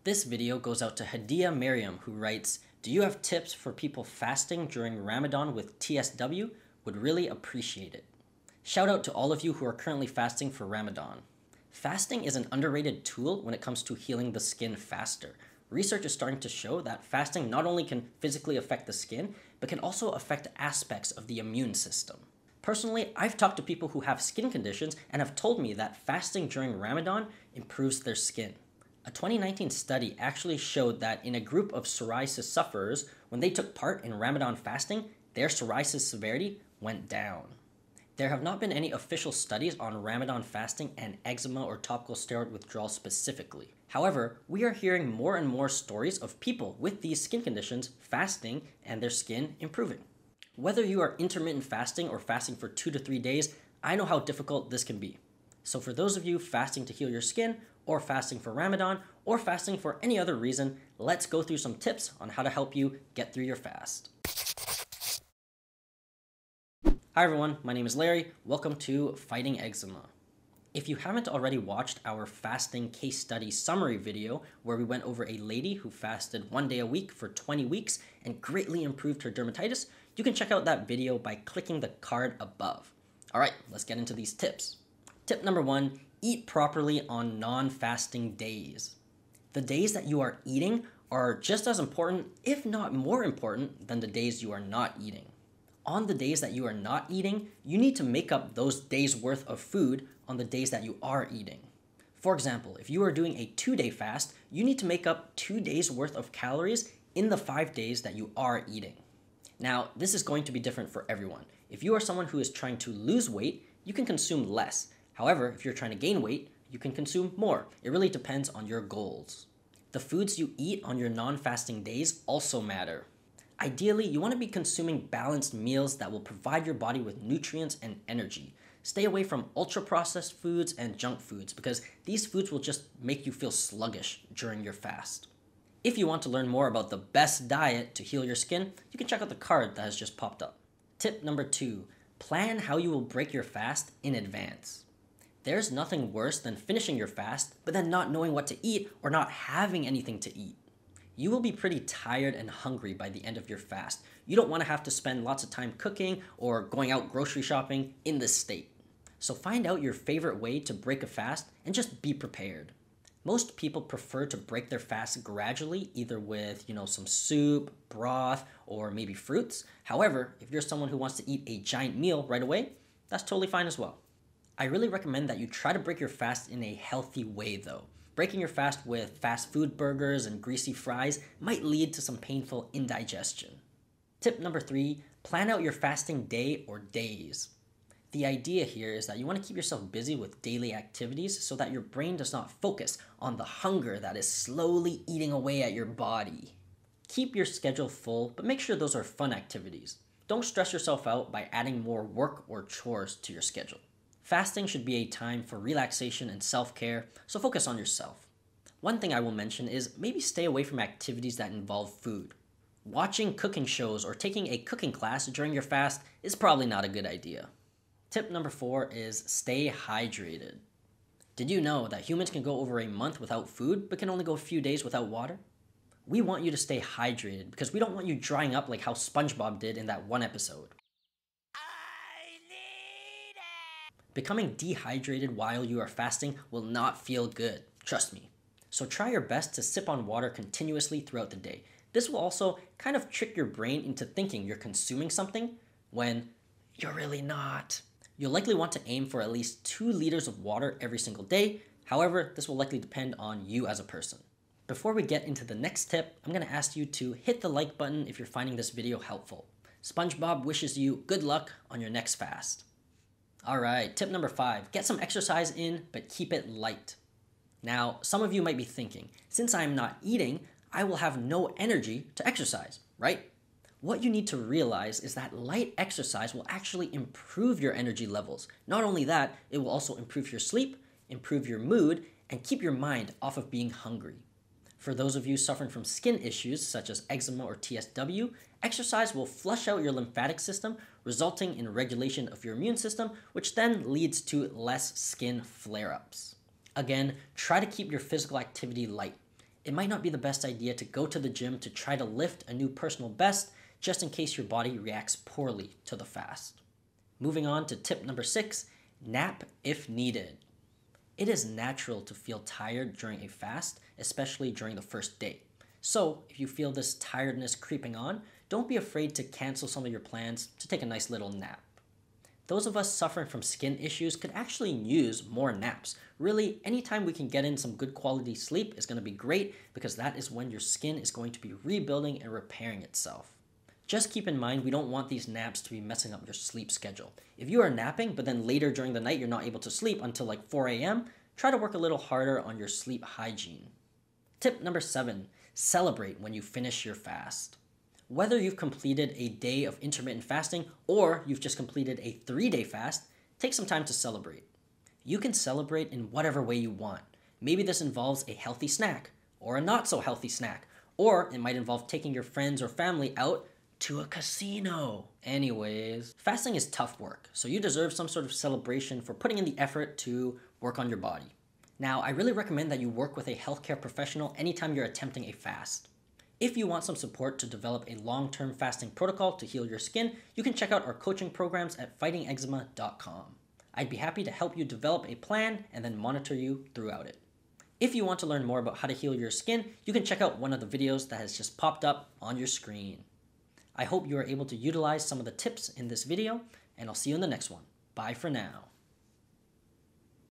This video goes out to Hadia Miriam, who writes, "Do you have tips for people fasting during Ramadan with TSW? Would really appreciate it." Shout out to all of you who are currently fasting for Ramadan. Fasting is an underrated tool when it comes to healing the skin faster. Research is starting to show that fasting not only can physically affect the skin, but can also affect aspects of the immune system. Personally, I've talked to people who have skin conditions and have told me that fasting during Ramadan improves their skin. A 2019 study actually showed that in a group of psoriasis sufferers, when they took part in Ramadan fasting, their psoriasis severity went down. There have not been any official studies on Ramadan fasting and eczema or topical steroid withdrawal specifically. However, we are hearing more and more stories of people with these skin conditions fasting and their skin improving. Whether you are intermittent fasting or fasting for 2 to 3 days, I know how difficult this can be. So for those of you fasting to heal your skin, or fasting for Ramadan, or fasting for any other reason, let's go through some tips on how to help you get through your fast. Hi everyone, my name is Larry. Welcome to Fighting Eczema. If you haven't already watched our fasting case study summary video where we went over a lady who fasted 1 day a week for 20 weeks and greatly improved her dermatitis, you can check out that video by clicking the card above. Alright, let's get into these tips. Tip number 1, eat properly on non-fasting days. The days that you are eating are just as important, if not more important, than the days you are not eating. On the days that you are not eating, you need to make up those days' worth of food on the days that you are eating. For example, if you are doing a 2-day fast, you need to make up 2 days' worth of calories in the 5 days that you are eating. Now, this is going to be different for everyone. If you are someone who is trying to lose weight, you can consume less. However, if you're trying to gain weight, you can consume more. It really depends on your goals. The foods you eat on your non-fasting days also matter. Ideally, you want to be consuming balanced meals that will provide your body with nutrients and energy. Stay away from ultra-processed foods and junk foods because these foods will just make you feel sluggish during your fast. If you want to learn more about the best diet to heal your skin, you can check out the card that has just popped up. Tip number 2, plan how you will break your fast in advance. There's nothing worse than finishing your fast, but then not knowing what to eat or not having anything to eat. You will be pretty tired and hungry by the end of your fast. You don't want to have to spend lots of time cooking or going out grocery shopping in this state. So find out your favorite way to break a fast and just be prepared. Most people prefer to break their fast gradually, either with, some soup, broth, or maybe fruits. However, if you're someone who wants to eat a giant meal right away, that's totally fine as well. I really recommend that you try to break your fast in a healthy way though. Breaking your fast with fast food burgers and greasy fries might lead to some painful indigestion. Tip number 3, plan out your fasting day or days. The idea here is that you want to keep yourself busy with daily activities so that your brain does not focus on the hunger that is slowly eating away at your body. Keep your schedule full, but make sure those are fun activities. Don't stress yourself out by adding more work or chores to your schedule. Fasting should be a time for relaxation and self-care, so focus on yourself. One thing I will mention is maybe stay away from activities that involve food. Watching cooking shows or taking a cooking class during your fast is probably not a good idea. Tip number 4 is stay hydrated. Did you know that humans can go over a month without food but can only go a few days without water? We want you to stay hydrated because we don't want you drying up like how SpongeBob did in that one episode. Becoming dehydrated while you are fasting will not feel good, trust me. So try your best to sip on water continuously throughout the day. This will also kind of trick your brain into thinking you're consuming something when you're really not. You'll likely want to aim for at least 2 liters of water every single day. However, this will likely depend on you as a person. Before we get into the next tip, I'm going to ask you to hit the like button if you're finding this video helpful. SpongeBob wishes you good luck on your next fast. Alright, tip number 5, get some exercise in, but keep it light. Now, some of you might be thinking, since I'm not eating, I will have no energy to exercise, right? What you need to realize is that light exercise will actually improve your energy levels. Not only that, it will also improve your sleep, improve your mood, and keep your mind off of being hungry. For those of you suffering from skin issues such as eczema or TSW, exercise will flush out your lymphatic system, resulting in regulation of your immune system, which then leads to less skin flare-ups. Again, try to keep your physical activity light. it might not be the best idea to go to the gym to try to lift a new personal best just in case your body reacts poorly to the fast. Moving on to tip number 6, nap if needed. It is natural to feel tired during a fast, especially during the first day. So if you feel this tiredness creeping on, don't be afraid to cancel some of your plans to take a nice little nap. Those of us suffering from skin issues could actually use more naps. Really, anytime we can get in some good quality sleep is going to be great because that is when your skin is going to be rebuilding and repairing itself. Just keep in mind we don't want these naps to be messing up your sleep schedule. If you are napping but then later during the night you're not able to sleep until like 4 a.m., try to work a little harder on your sleep hygiene. Tip number 7, celebrate when you finish your fast. Whether you've completed a day of intermittent fasting or you've just completed a 3-day fast, take some time to celebrate. You can celebrate in whatever way you want. Maybe this involves a healthy snack or a not so healthy snack, or it might involve taking your friends or family out to a casino. Anyways, fasting is tough work, so you deserve some sort of celebration for putting in the effort to work on your body. Now, I really recommend that you work with a healthcare professional anytime you're attempting a fast. If you want some support to develop a long-term fasting protocol to heal your skin, you can check out our coaching programs at fightingeczema.com. I'd be happy to help you develop a plan and then monitor you throughout it. If you want to learn more about how to heal your skin, you can check out one of the videos that has just popped up on your screen. I hope you are able to utilize some of the tips in this video, and I'll see you in the next one. Bye for now.